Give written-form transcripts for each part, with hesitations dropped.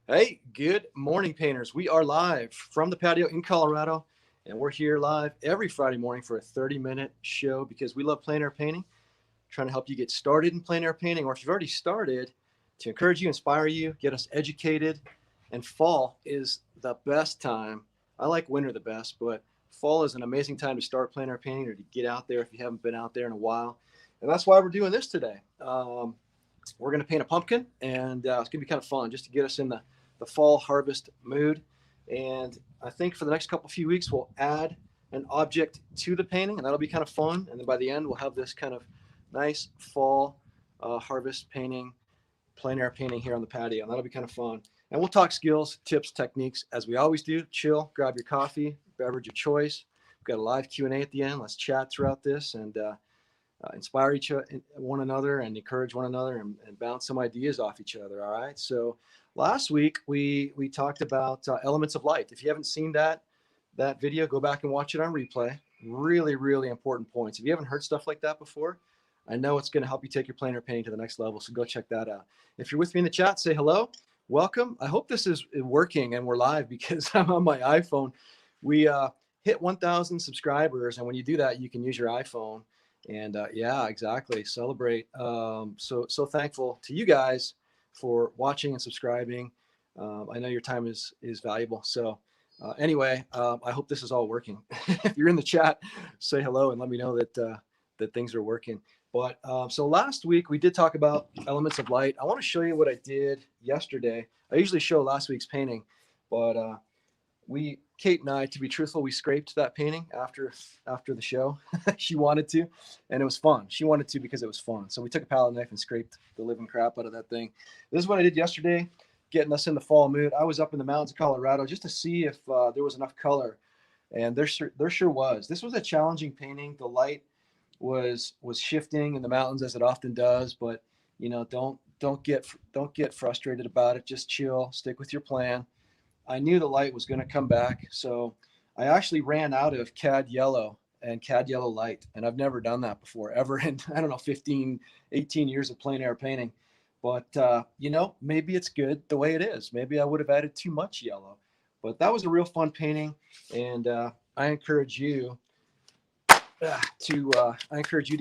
Hey, good morning, painters. We are live from the patio in Colorado, and we're here live every Friday morning for a 30-minute show because we love plein air painting, trying to help you get started in plein air painting, or if you've already started, to encourage you, inspire you, get us educated. And fall is the best time. I like winter the best, but fall is an amazing time to start plein air painting or to get out there if you haven't been out there in a while. And that's why we're doing this today. We're going to paint a pumpkin, and it's going to be kind of fun just to get us in the fall harvest mood. And I think for the next couple few weeks, we'll add an object to the painting, and that'll be kind of fun. And then by the end, we'll have this kind of nice fall harvest painting, plein air painting here on the patio, and that'll be kind of fun. And we'll talk skills, tips, techniques, as we always do. Chill, grab your coffee, beverage of choice. We've got a live Q&A at the end. Let's chat throughout this and inspire one another and encourage one another and bounce some ideas off each other. All right. So last week we talked about elements of light. If you haven't seen that video, go back and watch it on replay. Really, really important points. If you haven't heard stuff like that before, I know it's going to help you take your plein air painting to the next level. So go check that out. If you're with me in the chat, say hello. Welcome. I hope this is working and we're live because I'm on my iPhone. We hit 1,000 subscribers, and when you do that, you can use your iPhone. And yeah, exactly. Celebrate. So thankful to you guys for watching and subscribing. I know your time is valuable. So anyway, I hope this is all working. If you're in the chat, say hello and let me know that things are working. But so last week we did talk about elements of light. I want to show you what I did yesterday. I usually show last week's painting, but Kate and I, to be truthful, we scraped that painting after the show. She wanted to, and it was fun. She wanted to because it was fun. So we took a palette knife and scraped the living crap out of that thing. This is what I did yesterday, getting us in the fall mood. I was up in the mountains of Colorado just to see if there was enough color, and there sure was. This was a challenging painting. The light was shifting in the mountains as it often does, but don't get frustrated about it. Just chill, stick with your plan. I knew the light was going to come back, so I actually ran out of cad yellow and cad yellow light, and I've never done that before ever in, I don't know, 15 18 years of plein air painting. But maybe it's good the way it is. Maybe I would have added too much yellow, but that was a real fun painting. And I encourage you to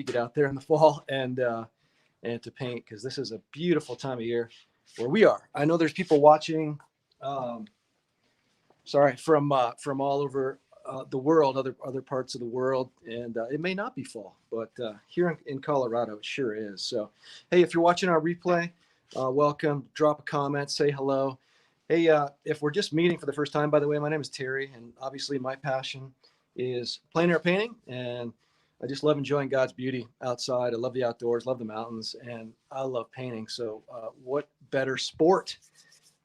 get out there in the fall and to paint, because this is a beautiful time of year where we are. I know there's people watching from all over the world, other parts of the world, and it may not be fall, but here in Colorado, it sure is. So, hey, if you're watching our replay, welcome. Drop a comment, say hello. Hey, if we're just meeting for the first time, by the way, my name is Terry, and obviously my passion is plein air painting, and I just love enjoying God's beauty outside. I love the outdoors, love the mountains, and I love painting. So, what better sport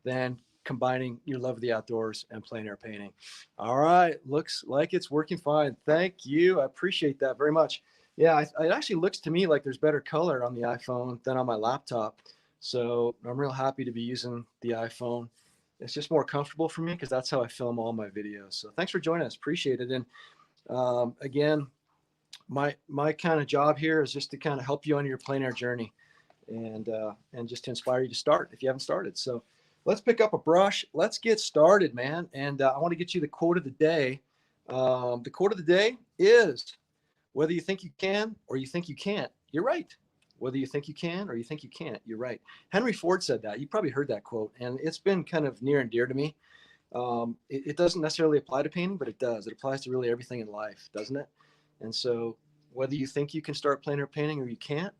than combining your love of the outdoors and plein air painting? All right, looks like it's working fine. Thank you. I appreciate that very much. Yeah, it actually looks to me like there's better color on the iPhone than on my laptop. So I'm real happy to be using the iPhone. It's just more comfortable for me because that's how I film all my videos. So thanks for joining us. Appreciate it. And again, my kind of job here is just to kind of help you on your plein air journey and just to inspire you to start if you haven't started. So let's pick up a brush. Let's get started, man. And I want to get you the quote of the day. The quote of the day is, whether you think you can or you think you can't, you're right. Whether you think you can or you think you can't, you're right. Henry Ford said that. You probably heard that quote, and it's been kind of near and dear to me. It doesn't necessarily apply to painting, but it does. It applies to really everything in life, doesn't it? And so whether you think you can start plein air painting or you can't,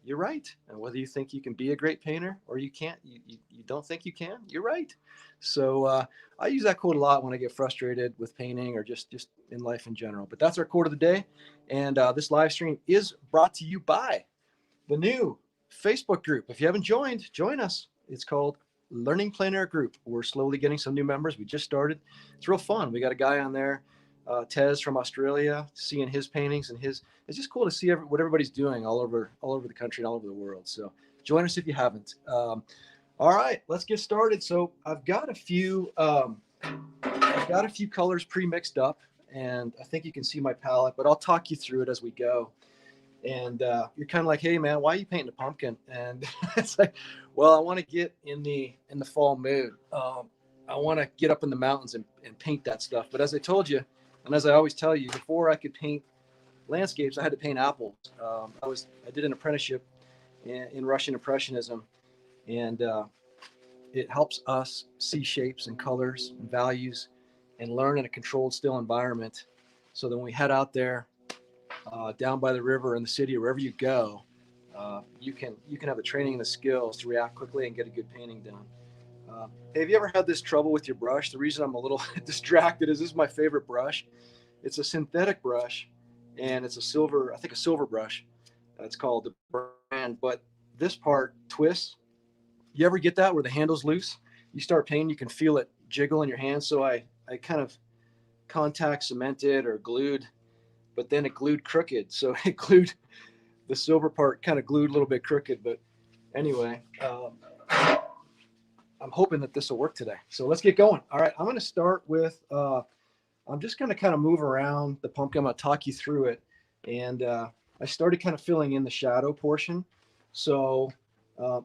you're right. And whether you think you can be a great painter or you can't, you don't think you can, you're right. So I use that quote a lot when I get frustrated with painting or just in life in general. But that's our quote of the day. And this live stream is brought to you by the new Facebook group. If you haven't joined, join us. It's called Learning Plein Air Group. We're slowly getting some new members. We just started. It's real fun. We got a guy on there, Tez from Australia, seeing his paintings and his. It's just cool to see what everybody's doing all over the country and all over the world. So join us if you haven't. All right, let's get started. So I've got a few colors pre-mixed up, and I think you can see my palette, but I'll talk you through it as we go. And you're kind of like, hey man, why are you painting a pumpkin? And it's like, Well, I want to get in the fall mood. I want to get up in the mountains and paint that stuff. But as I told you, and as I always tell you, before I could paint landscapes, I had to paint apples. I did an apprenticeship in Russian impressionism, and it helps us see shapes and colors and values, and learn in a controlled, still environment. So then we head out there, down by the river in the city, or wherever you go, you can have the training and the skills to react quickly and get a good painting done. Hey, have you ever had this trouble with your brush? The reason I'm a little distracted is this is my favorite brush. It's a synthetic brush, and it's a silver brush. It's called the brand, but this part twists. You ever get that where the handle's loose? You start painting, you can feel it jiggle in your hand. So I kind of contact cemented or glued, but then it glued crooked. So it glued the silver part, kind of glued a little bit crooked. But anyway, I'm hoping that this will work today. So let's get going. All right, I'm going to start with, I'm just going to kind of move around the pumpkin. I'm going to talk you through it. And I started kind of filling in the shadow portion. So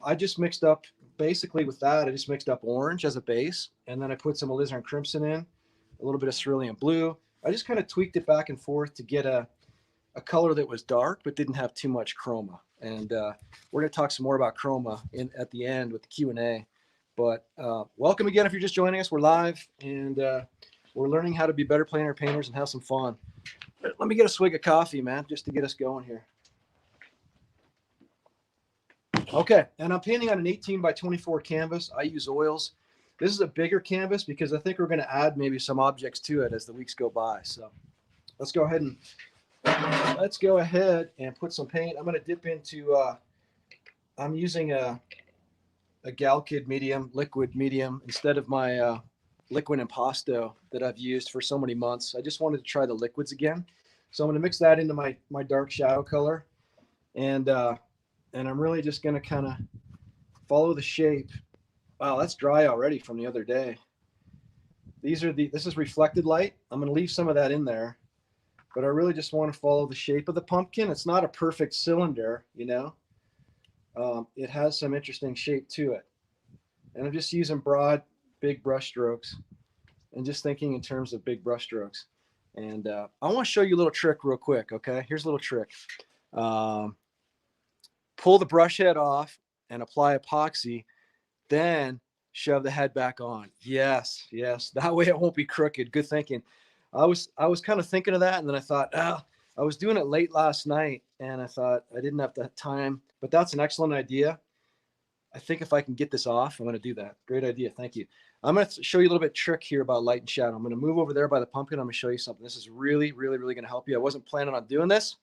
I just mixed up, basically with that, I just mixed up orange as a base. And then I put some alizarin crimson in, a little bit of cerulean blue. I just kind of tweaked it back and forth to get a color that was dark but didn't have too much chroma. And we're going to talk some more about chroma at the end with the Q&A. But welcome again if you're just joining us. We're live, and we're learning how to be better plein air painters and have some fun. Let me get a swig of coffee, man, just to get us going here. Okay, and I'm painting on an 18 by 24 canvas. I use oils. This is a bigger canvas because I think we're going to add maybe some objects to it as the weeks go by. So let's go ahead and put some paint. I'm going to dip into, I'm using a Galkid medium, liquid medium, instead of my liquid impasto that I've used for so many months. I just wanted to try the liquids again. So I'm going to mix that into my dark shadow color. And I'm really just going to kind of follow the shape. Wow, that's dry already from the other day. This is reflected light. I'm going to leave some of that in there, but I really just want to follow the shape of the pumpkin. It's not a perfect cylinder, you know. It has some interesting shape to it. And I'm just using broad, big brush strokes and just thinking in terms of big brush strokes. And I want to show you a little trick real quick, okay? Here's a little trick. Pull the brush head off and apply epoxy, then shove the head back on. Yes, yes. That way it won't be crooked. Good thinking. I was kind of thinking of that, and then I thought, I was doing it late last night, and I thought I didn't have the time, but that's an excellent idea. I think if I can get this off, I'm going to do that. Great idea. Thank you. I'm going to show you a little bit of trick here about light and shadow. I'm going to move over there by the pumpkin. I'm going to show you something. This is really, really, really going to help you. I wasn't planning on doing this.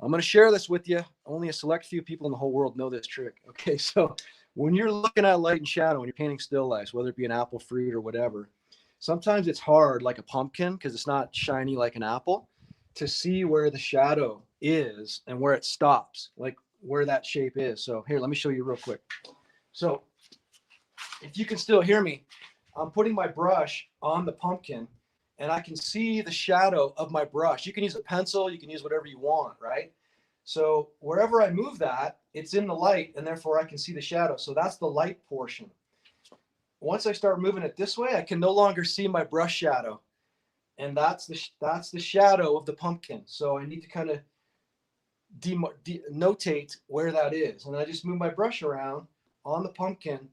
I'm going to share this with you. Only a select few people in the whole world know this trick. Okay, so when you're looking at light and shadow, when you're painting still lifes, whether it be an apple fruit or whatever, sometimes it's hard, like a pumpkin, because it's not shiny like an apple, to see where the shadow is and where it stops, like where that shape is. So here, let me show you real quick. So if you can still hear me, I'm putting my brush on the pumpkin, and I can see the shadow of my brush. You can use a pencil, you can use whatever you want, right? So wherever I move that, it's in the light, and therefore I can see the shadow. So that's the light portion. Once I start moving it this way, I can no longer see my brush shadow. And that's the shadow of the pumpkin. So I need to kind of notate where that is. And I just move my brush around on the pumpkin,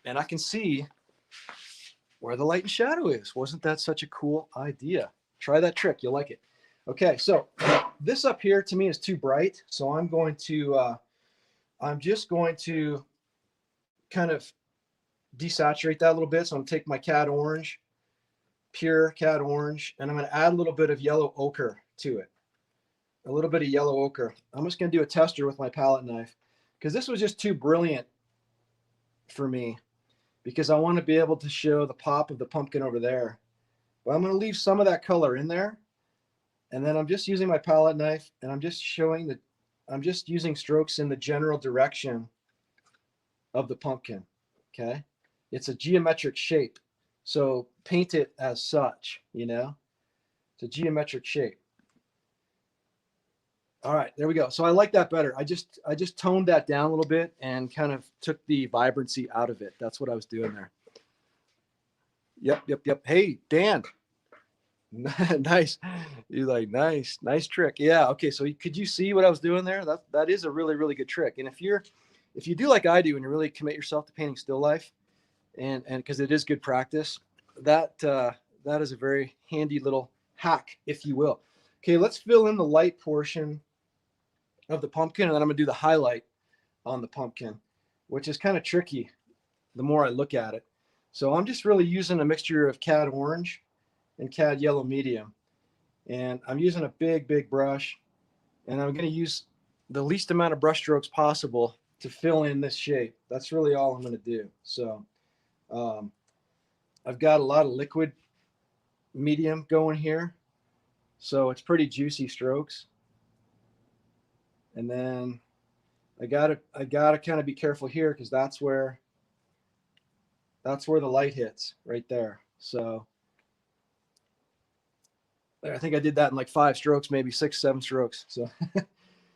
and I can see where the light and shadow is. Wasn't that such a cool idea? Try that trick. You'll like it. Okay, so this up here to me is too bright. So I'm just going to kind of desaturate that a little bit. So I'm going to take my cad orange, pure cad orange, and I'm going to add a little bit of yellow ochre to it. A little bit of yellow ochre. I'm just going to do a tester with my palette knife because this was just too brilliant for me, because I want to be able to show the pop of the pumpkin over there. But I'm going to leave some of that color in there. And then I'm just using my palette knife, and I'm just using strokes in the general direction of the pumpkin. Okay. It's a geometric shape. So paint it as such, you know, it's a geometric shape. All right, there we go. So I like that better. I just toned that down a little bit and kind of took the vibrancy out of it. That's what I was doing there. Yep. Hey, Dan. Nice. You're like, nice trick. Yeah. Okay. So could you see what I was doing there? That is a really, really good trick. And if you do like I do and you really commit yourself to painting still life, and because it is good practice, that is a very handy little hack, if you will. Okay, let's fill in the light portion of the pumpkin, and then I'm gonna do the highlight on the pumpkin, which is kind of tricky the more I look at it. So I'm just really using a mixture of cad orange and cad yellow medium, and I'm using a big brush, and I'm gonna use the least amount of brush strokes possible to fill in this shape. That's really all I'm gonna do. So I've got a lot of liquid medium going here, so it's pretty juicy strokes. And then I gotta kind of be careful here because that's where the light hits right there. So I think I did that in like 5 strokes, maybe 6, 7 strokes. So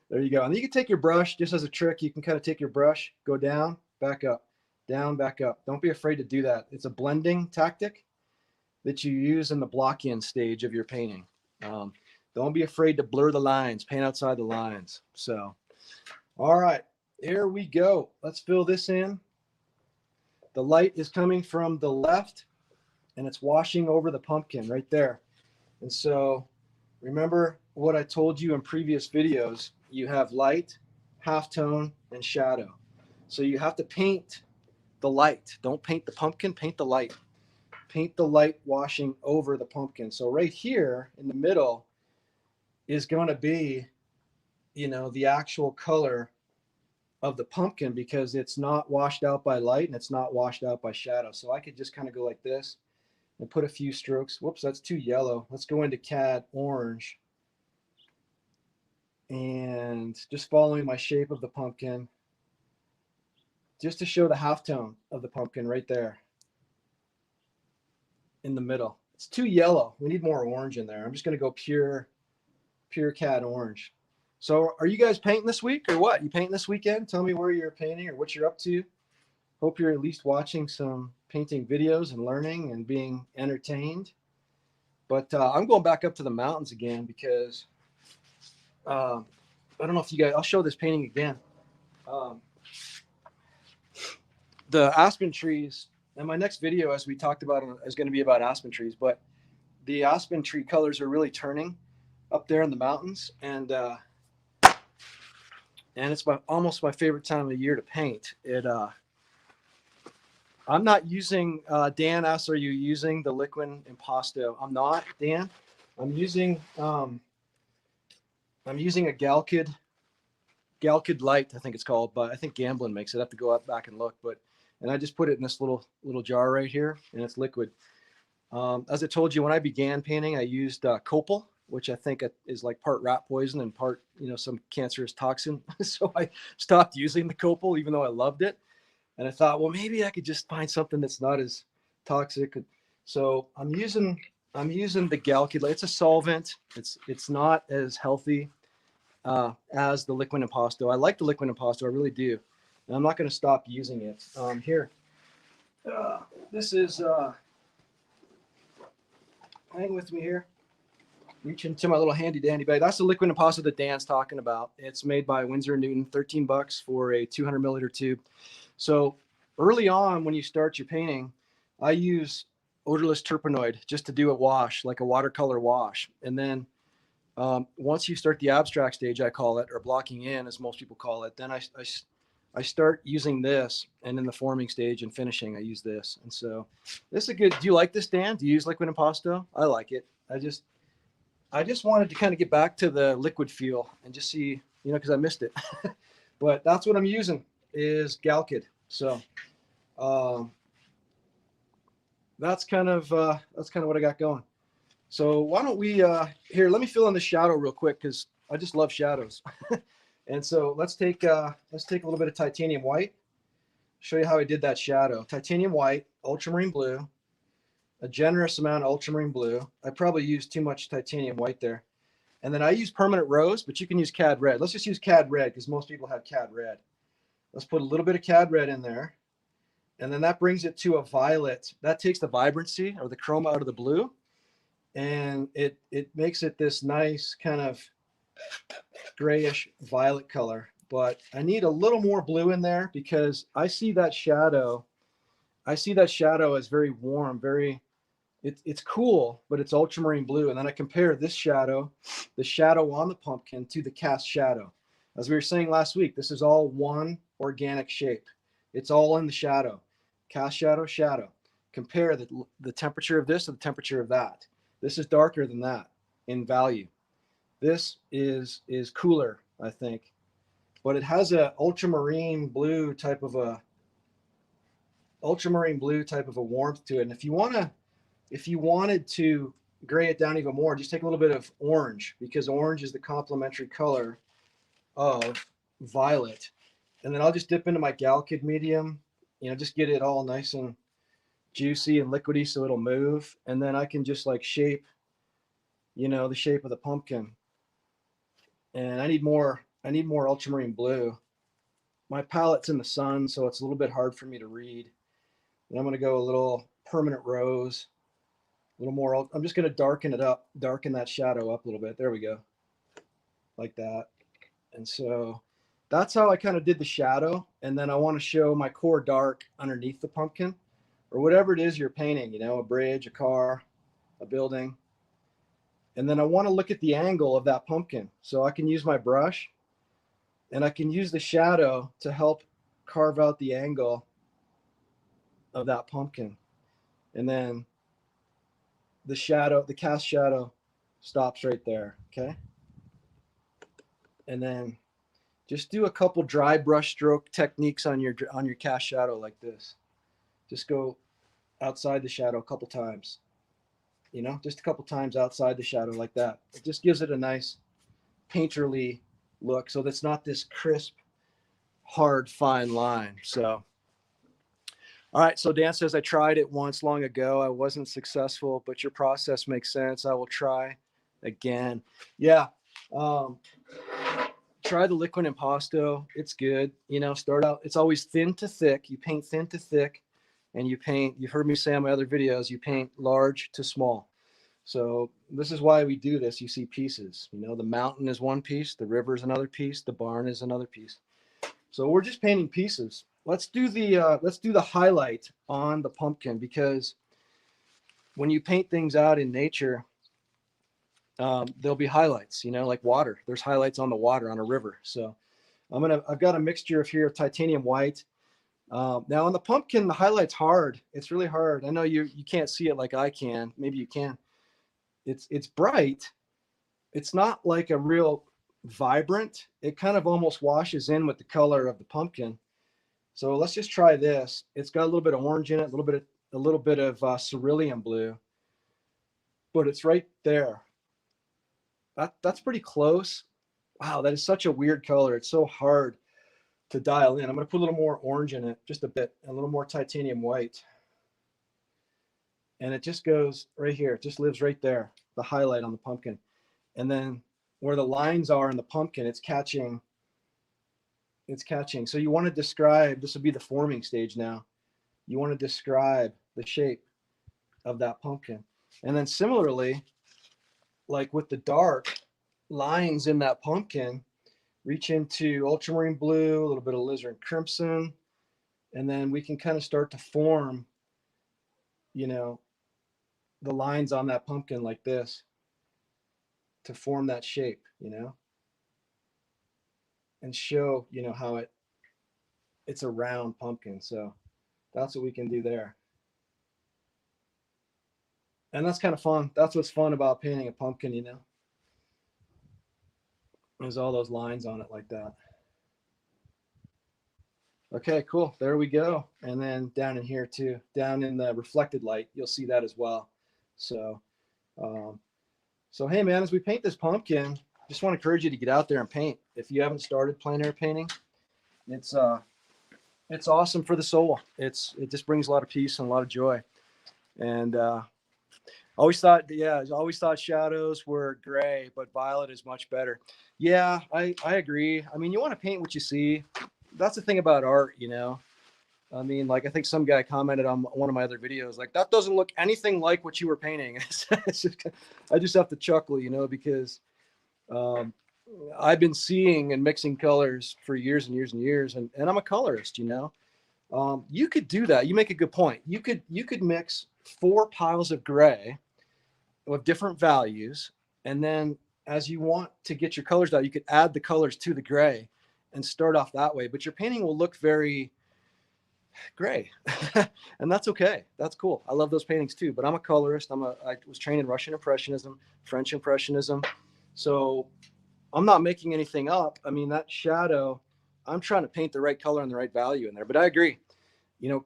there you go. And you can take your brush, just as a trick, you can kind of take your brush, go down, back up, down, back up. Don't be afraid to do that. It's a blending tactic that you use in the block-in stage of your painting. Don't be afraid to blur the lines, paint outside the lines. So, all right, here we go. Let's fill this in. The light is coming from the left, and it's washing over the pumpkin right there. And so remember what I told you in previous videos. You have light, halftone, and shadow. So you have to paint the light. Don't paint the pumpkin, paint the light. Paint the light washing over the pumpkin. So right here in the middle is going to be, the actual color of the pumpkin because it's not washed out by light and it's not washed out by shadow. So I could just kind of go like this and put a few strokes. Whoops, that's too yellow. Let's go into cad orange and just following my shape of the pumpkin just to show the halftone of the pumpkin right there in the middle. It's too yellow. We need more orange in there. I'm just going to go pure cad orange. So are you guys painting this week or what? You painting this weekend? Tell me where you're painting or what you're up to. Hope you're at least watching some painting videos and learning and being entertained. But I'm going back up to the mountains again because I don't know if you guys, I'll show this painting again. The aspen trees, and my next video, as we talked about, is going to be about aspen trees, but the aspen tree colors are really turning up there in the mountains, and it's almost my favorite time of the year to paint. I'm not using, Dan asks, are you using the liquid impasto? I'm not, Dan. I'm using a Galkid Light, I think it's called, but I think Gamblin makes it. I have to go back and look, and I just put it in this little jar right here, and it's liquid. As I told you, when I began painting, I used copal, which I think is like part rat poison and part, some cancerous toxin. So I stopped using the copal, even though I loved it. And I thought, well, maybe I could just find something that's not as toxic. So I'm using the Galkid. It's a solvent. It's not as healthy as the liquid impasto. I like the liquid impasto, I really do. And I'm not going to stop using it. Here, this is. Hang with me here. Reach into my little handy dandy bag. That's the liquid impasto that Dan's talking about. It's made by Winsor & Newton, $13 for a 200 milliliter tube. So early on, when you start your painting, I use odorless terpenoid just to do a wash, like a watercolor wash. And then once you start the abstract stage, I call it, or blocking in, as most people call it, then I start using this, and in the forming stage and finishing, I use this. And so this is a good. Do you like this, Dan? Do you use liquid impasto? I like it. I just wanted to kind of get back to the liquid feel and just see, because I missed it. But that's what I'm using is Galkid. So that's kind of what I got going. So why don't we here? Let me fill in the shadow real quick because I just love shadows. And so let's take a little bit of titanium white. Show you how I did that shadow. Titanium white, ultramarine blue, a generous amount of ultramarine blue. I probably used too much titanium white there. And then I use permanent rose, but you can use cad red. Let's just use cad red because most people have cad red. Let's put a little bit of cad red in there. And then that brings it to a violet. That takes the vibrancy or the chroma out of the blue. And it makes it this nice kind of grayish violet color. But I need a little more blue in there because I see that shadow. I see that shadow as very warm, very, it's cool, but it's ultramarine blue. And then I compare this shadow, the shadow on the pumpkin, to the cast shadow. As we were saying last week, this is all one organic shape. It's all in the shadow. Cast shadow, shadow. Compare the temperature of this to the temperature of that. This is darker than that in value. This is cooler, I think. But it has a ultramarine blue type of a warmth to it. And if you wanted to gray it down even more, just take a little bit of orange, because orange is the complementary color of violet. And then I'll just dip into my Galkid medium, just get it all nice and juicy and liquidy so it'll move. And then I can just like shape, the shape of the pumpkin. And I need more ultramarine blue. My palette's in the sun, so it's a little bit hard for me to read. And I'm going to go a little permanent rose, a little more. I'm just going to darken it up, darken that shadow up a little bit. There we go. Like that. And so that's how I kind of did the shadow. And then I want to show my core dark underneath the pumpkin, or whatever it is you're painting, a bridge, a car, a building. And then I want to look at the angle of that pumpkin. So I can use my brush and I can use the shadow to help carve out the angle of that pumpkin. And then the shadow, the cast shadow, stops right there. Okay. And then just do a couple dry brush stroke techniques on your cast shadow like this. Just go outside the shadow a couple times. Just a couple times outside the shadow like that. It just gives it a nice painterly look, so that's not this crisp, hard, fine line. So, all right. So Dan says, I tried it once long ago. I wasn't successful, but your process makes sense. I will try again. Yeah. Try the liquid impasto. It's good. Start out. It's always thin to thick. You paint thin to thick. And you've heard me say on my other videos, you paint large to small. So this is why we do this. You see pieces, the mountain is one piece, the river is another piece, the barn is another piece. So we're just painting pieces. Let's do the highlight on the pumpkin, because when you paint things out in nature, there'll be highlights, like water. There's highlights on the water on a river. So I've got a mixture of titanium white. Now on the pumpkin, the highlight's hard. It's really hard. I know you can't see it like I can. Maybe you can. It's bright. It's not like a real vibrant. It kind of almost washes in with the color of the pumpkin. So let's just try this. It's got a little bit of orange in it, a little bit of cerulean blue, but it's right there. That's pretty close. Wow, that is such a weird color. It's so hard to dial in. I'm going to put a little more orange in it, just a bit, a little more titanium white. And it just goes right here. It just lives right there, the highlight on the pumpkin. And then where the lines are in the pumpkin, it's catching. So you want to describe, this will be the forming stage now. You want to describe the shape of that pumpkin. And then similarly, like with the dark lines in that pumpkin, reach into ultramarine blue, a little bit of alizarin crimson, and then we can kind of start to form, the lines on that pumpkin like this to form that shape, and show, how it's a round pumpkin. So that's what we can do there. And that's kind of fun. That's what's fun about painting a pumpkin, There's all those lines on it like that. Okay, cool. There we go. And then down in here too, down in the reflected light, you'll see that as well. So, hey man, as we paint this pumpkin, just want to encourage you to get out there and paint. If you haven't started plein air painting, it's awesome for the soul. It just brings a lot of peace and a lot of joy. And Always thought shadows were gray, but violet is much better. Yeah, I agree. I mean, you want to paint what you see. That's the thing about art, you know. I mean, like I think some guy commented on one of my other videos, like that doesn't look anything like what you were painting. I just have to chuckle, you know, because um, I've been seeing and mixing colors for years and years and years, and I'm a colorist, you know. You could do that. You make a good point. You could mix 4 piles of gray with different values, and then as you want to get your colors out, you could add the colors to the gray and start off that way. But your painting will look very gray, and that's okay. That's cool. I love those paintings too. But I'm a colorist. I was trained in Russian Impressionism, French Impressionism, so I'm not making anything up. I mean, that shadow, I'm trying to paint the right color and the right value in there. But I agree. You know,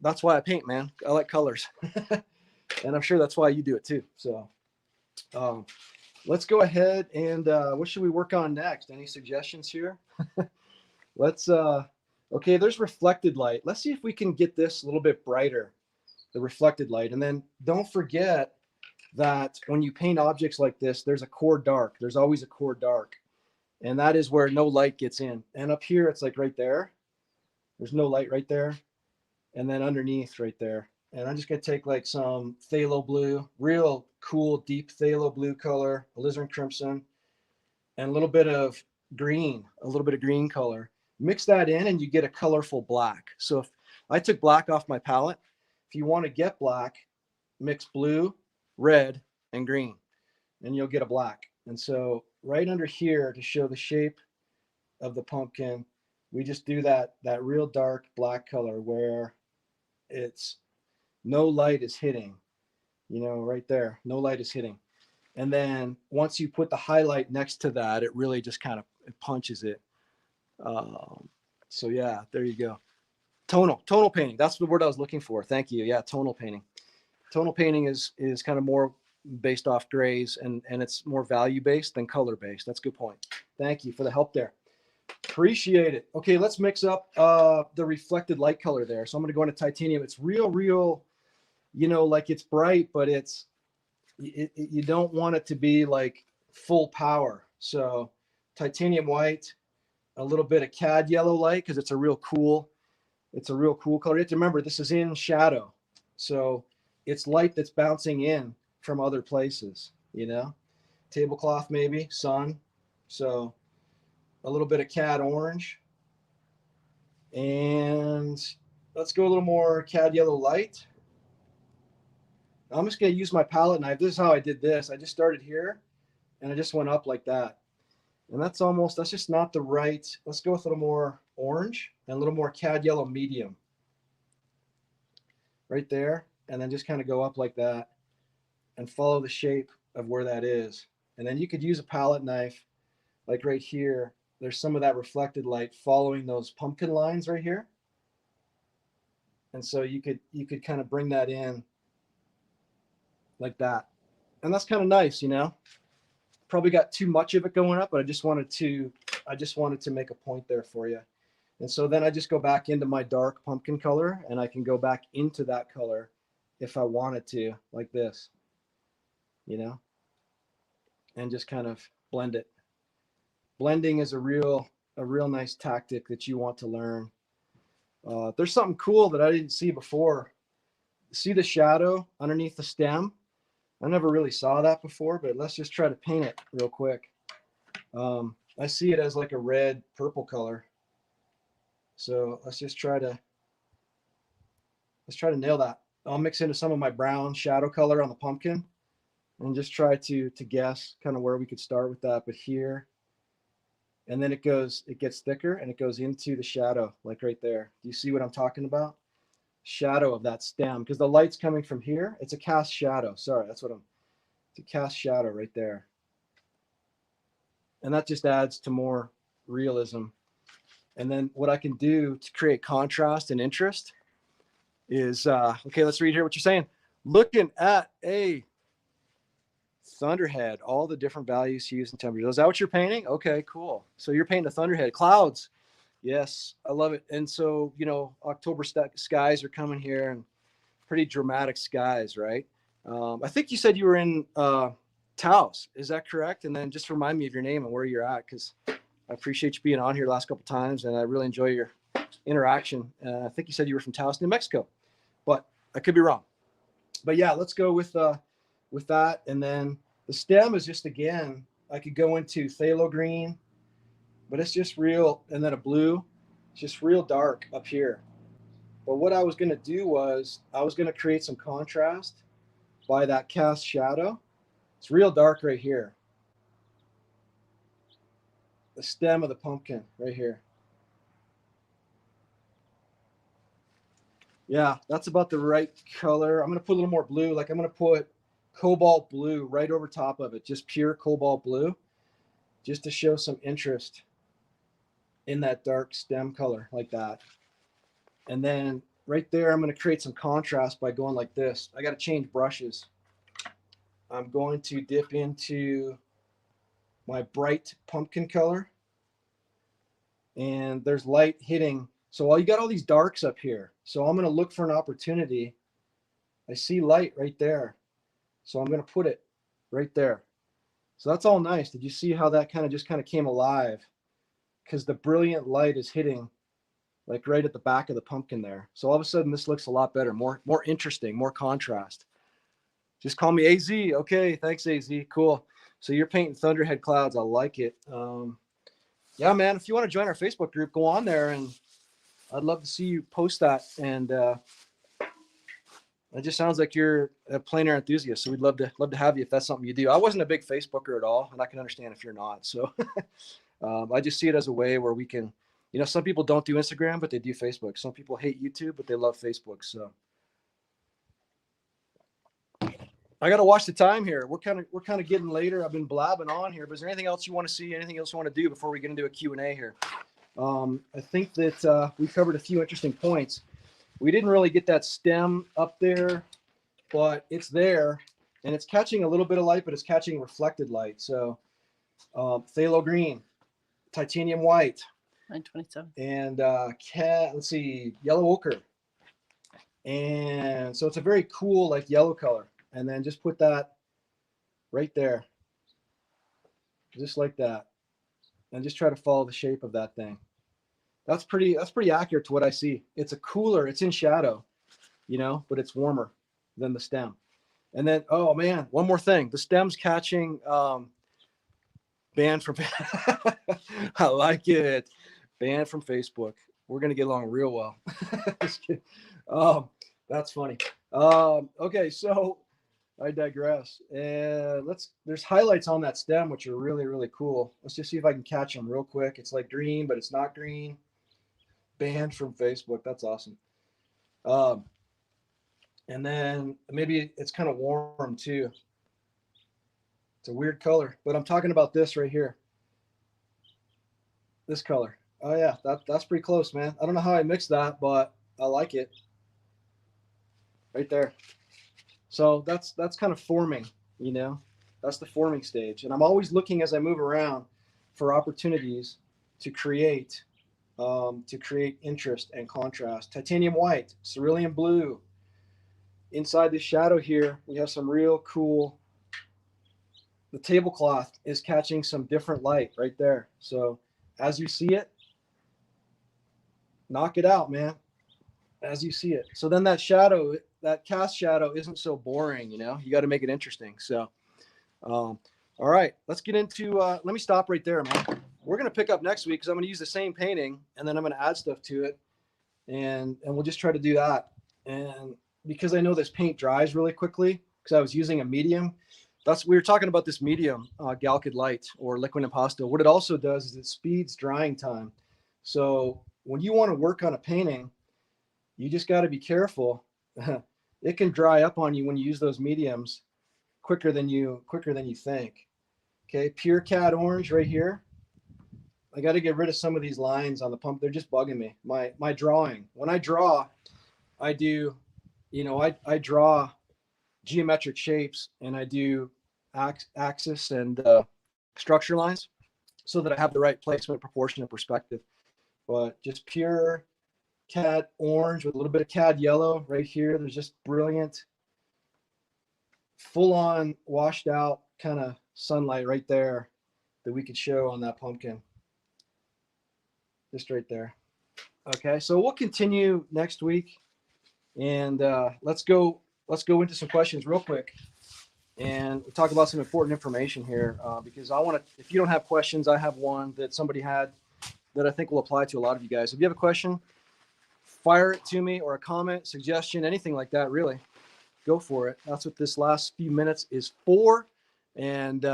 that's why I paint, man. I like colors. And I'm sure that's why you do it too. So um, let's go ahead and what should we work on next? Any suggestions here? Let's, okay, there's reflected light. Let's see if we can get this a little bit brighter, the reflected light. And then don't forget that when you paint objects like this, there's a core dark. There's always a core dark. And that is where no light gets in. And up here, it's like right there. There's no light right there. And then underneath right there. And I'm just going to take like some phthalo blue, real cool, deep phthalo blue color, alizarin crimson, and a little bit of green, color. Mix that in and you get a colorful black. So if I took black off my palette, if you want to get black, mix blue, red, and green, and you'll get a black. And so right under here, to show the shape of the pumpkin, we just do that real dark black color where it's no light is hitting, you know, right there, no light is hitting. And then once you put the highlight next to that, it really just kind of it punches it. So yeah, there you go. Tonal painting. That's the word I was looking for. Thank you. Yeah, tonal painting. Tonal painting is kind of more based off grays, and it's more value based than color based. That's a good point. Thank you for the help there. Appreciate it. Okay, let's mix up the reflected light color there. So I'm going to go into titanium. It's real, you know, like it's bright, but you don't want it to be like full power. So titanium white, a little bit of cad yellow light, because it's a real cool color. You have to remember this is in shadow, so it's light that's bouncing in from other places, you know, tablecloth, maybe sun. So a little bit of cad orange, and let's go a little more cad yellow light. I'm just going to use my palette knife. This is how I did this. I just started here and I just went up like that. And that's just not the right. Let's go with a little more orange and a little more cad yellow medium right there. And then just kind of go up like that and follow the shape of where that is. And then you could use a palette knife like right here. There's some of that reflected light following those pumpkin lines right here. And so you could kind of bring that in like that. And that's kind of nice, you know. Probably got too much of it going up, but I just wanted to make a point there for you. And so then I just go back into my dark pumpkin color, and I can go back into that color if I wanted to, like this, you know, and just kind of blend it. Blending is a real nice tactic that you want to learn. There's something cool that I didn't see before. See the shadow underneath the stem? I never really saw that before, but let's just try to paint it real quick. I see it as like a red purple color. So let's try to nail that. I'll mix into some of my brown shadow color on the pumpkin and just try to guess kind of where we could start with that. But here, and then it gets thicker and it goes into the shadow, like right there. Do you see what I'm talking about? Shadow of that stem, because the light's coming from here. It's a cast shadow. Sorry, it's a cast shadow right there. And that just adds to more realism. And then what I can do to create contrast and interest is, okay, let's read here what you're saying. Looking at a thunderhead, all the different values, hues, and temperatures. Is that what you're painting? Okay, cool. So you're painting a thunderhead. Clouds. Yes, I love it. And so, you know, October skies are coming here, and pretty dramatic skies, right? I think you said you were in Taos. Is that correct? And then just remind me of your name and where you're at, because I appreciate you being on here the last couple times, and I really enjoy your interaction. I think you said you were from Taos, New Mexico, but I could be wrong. But yeah, let's go with that. And then the stem is just, again, I could go into phthalo green, but it's just real, and then a blue. It's just real dark up here. But what I was going to do was I was going to create some contrast by that cast shadow. It's real dark right here. The stem of the pumpkin right here. Yeah, that's about the right color. I'm going to put a little more blue. Like I'm going to put cobalt blue right over top of it, just pure cobalt blue, just to show some interest in that dark stem color like that. And then right there, I'm going to create some contrast by going like this. I got to change brushes. I'm going to dip into my bright pumpkin color, and there's light hitting. So while you got all these darks up here, so I'm going to look for an opportunity. I see light right there. So I'm going to put it right there. So that's all nice. Did you see how that kind of came alive? Because the brilliant light is hitting like right at the back of the pumpkin there. So all of a sudden this looks a lot better, more interesting, more contrast. Just call me AZ. Okay, thanks AZ. Cool. So you're painting thunderhead clouds. I like it. Yeah, man, if you want to join our Facebook group, go on there, and I'd love to see you post that. And it just sounds like you're a plein air enthusiast. So we'd love to have you if that's something you do. I wasn't a big Facebooker at all, and I can understand if you're not. So I just see it as a way where we can, some people don't do Instagram, but they do Facebook. Some people hate YouTube, but they love Facebook. So I got to watch the time here. We're kind of getting later. I've been blabbing on here, but is there anything else you want to see? Anything else you want to do before we get into a Q&A here? I think that we covered a few interesting points. We didn't really get that stem up there, but it's there, and it's catching a little bit of light, but it's catching reflected light. So phthalo green, titanium white, 927, and let's see, yellow ochre. And so it's a very cool like yellow color. And then just put that right there, just like that, and just try to follow the shape of that thing. That's pretty accurate to what I see. It's a cooler, it's in shadow, but it's warmer than the stem. And then, oh man, one more thing. The stem's catching banned from I like it. Banned from Facebook. We're gonna get along real well. Just kidding. That's funny. Okay, so I digress. And there's highlights on that stem, which are really, really cool. Let's just see if I can catch them real quick. It's like green, but it's not green. Banned from Facebook. That's awesome. And then maybe it's kind of warm too. It's a weird color, but I'm talking about this right here. This color. Oh yeah, that's pretty close, man. I don't know how I mixed that, but I like it. Right there. So that's kind of forming, that's the forming stage. And I'm always looking as I move around for opportunities to create interest and contrast. Titanium white, cerulean blue. Inside the shadow here, we have some real cool, the tablecloth is catching some different light right there. So as you see it, knock it out, man. As you see it. So then that shadow, that cast shadow isn't so boring, you got to make it interesting. So, all right, let's get into, let me stop right there, man. We're going to pick up next week because I'm going to use the same painting and then I'm going to add stuff to it. And we'll just try to do that. And because I know this paint dries really quickly because I was using a medium, we were talking about this medium, Galkid Light or liquid impasto. What it also does is it speeds drying time. So when you want to work on a painting, you just got to be careful. It can dry up on you when you use those mediums quicker than you think. Okay, pure cad orange right here. I got to get rid of some of these lines on the pump. They're just bugging me. My drawing. When I draw, I do, I draw geometric shapes and I do axis and structure lines so that I have the right placement, proportion, and perspective. But just pure cad orange with a little bit of cad yellow right here. There's just brilliant full on washed out kind of sunlight right there that we could show on that pumpkin. Just right there. Okay, so we'll continue next week, and let's go into some questions real quick, and we'll talk about some important information here, because I want to, if you don't have questions, I have one that somebody had that I think will apply to a lot of you guys. If you have a question, fire it to me, or a comment, suggestion, anything like that, really. Go for it. That's what this last few minutes is for. And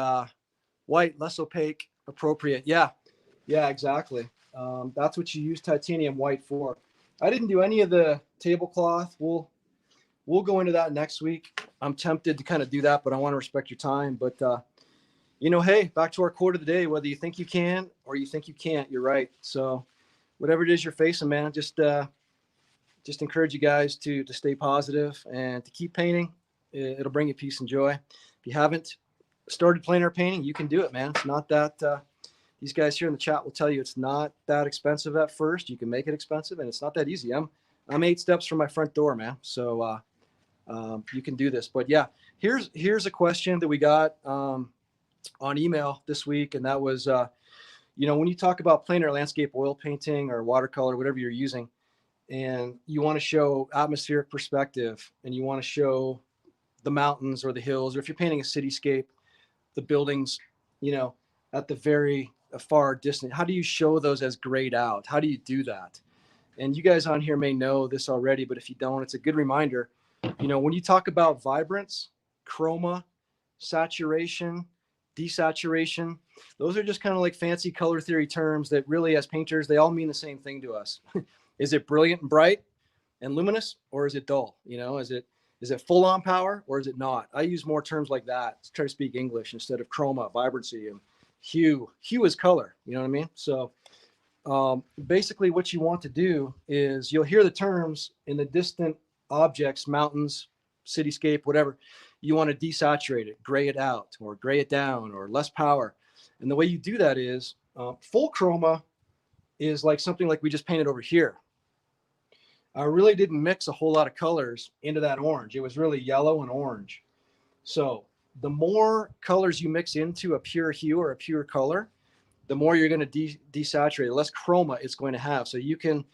white, less opaque, appropriate. Yeah, exactly. That's what you use titanium white for. I didn't do any of the tablecloth. We'll go into that next week. I'm tempted to kind of do that, but I want to respect your time. But hey, back to our quote of the day: whether you think you can or you think you can't, you're right. So whatever it is you're facing, man, just encourage you guys to stay positive and to keep painting. It'll bring you peace and joy. If you haven't started plein air painting, you can do it, man. It's not that these guys here in the chat will tell you it's not that expensive at first. You can make it expensive, and it's not that easy. I'm 8 steps from my front door, man. So you can do this. But yeah, here's a question that we got on email this week, and that was when you talk about plein air landscape oil painting or watercolor, whatever you're using, and you want to show atmospheric perspective, and you want to show the mountains or the hills, or if you're painting a cityscape, the buildings, at the very far distance, how do you show those as grayed out? How do you do that? And you guys on here may know this already, but if you don't, it's a good reminder. When you talk about vibrance, chroma, saturation, desaturation, those are just kind of like fancy color theory terms that really, as painters, they all mean the same thing to us. Is it brilliant and bright and luminous, or is it dull? Is it full on power, or is it not? I use more terms like that to try to speak English instead of chroma, vibrancy, and hue. Hue is color. You know what I mean? So basically what you want to do is, you'll hear the terms in the distant objects, mountains, cityscape, whatever. You want to desaturate it, gray it out, or gray it down, or less power. And the way you do that is full chroma is like something like we just painted over here. I really didn't mix a whole lot of colors into that orange. It was really yellow and orange. So the more colors you mix into a pure hue or a pure color, the more you're going to desaturate, the less chroma it's going to have. So you can,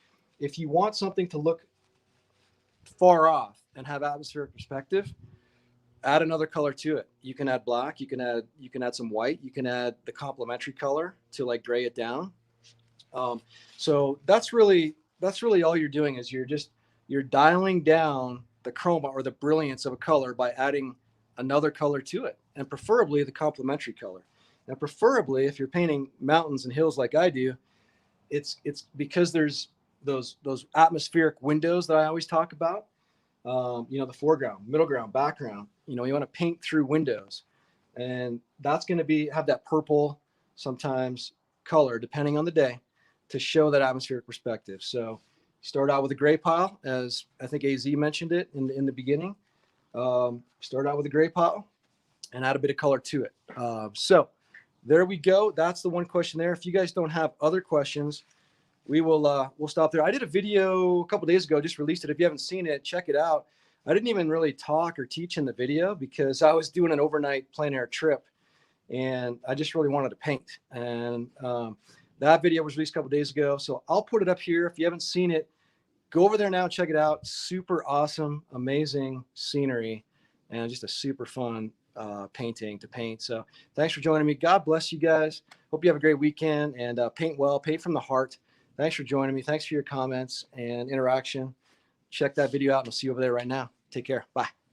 if you want something to look far off and have atmospheric perspective, add another color to it. You can add black, you can add some white, you can add the complementary color to like gray it down. So that's really all you're doing, is you're dialing down the chroma or the brilliance of a color by adding another color to it, and preferably the complementary color. Now, preferably if you're painting mountains and hills like I do, it's because there's those atmospheric windows that I always talk about. The foreground, middle ground, background. You want to paint through windows, and that's going to have that purple, sometimes color, depending on the day, to show that atmospheric perspective. So start out with a gray pile, as I think AZ mentioned it in the beginning. Start out with a gray pile and add a bit of color to it. So there we go. That's the one question there. If you guys don't have other questions, we'll stop there. I did a video a couple days ago, just released it. If you haven't seen it, check it out. I didn't even really talk or teach in the video because I was doing an overnight plein air trip, and I just really wanted to paint. And that video was released a couple days ago, so I'll put it up here. If you haven't seen it, go over there now, check it out. Super awesome, amazing scenery, and just a super fun painting to paint. So thanks for joining me. God bless you guys. Hope you have a great weekend, and paint well, paint from the heart. Thanks for joining me. Thanks for your comments and interaction. Check that video out, and I'll see you over there right now. Take care. Bye.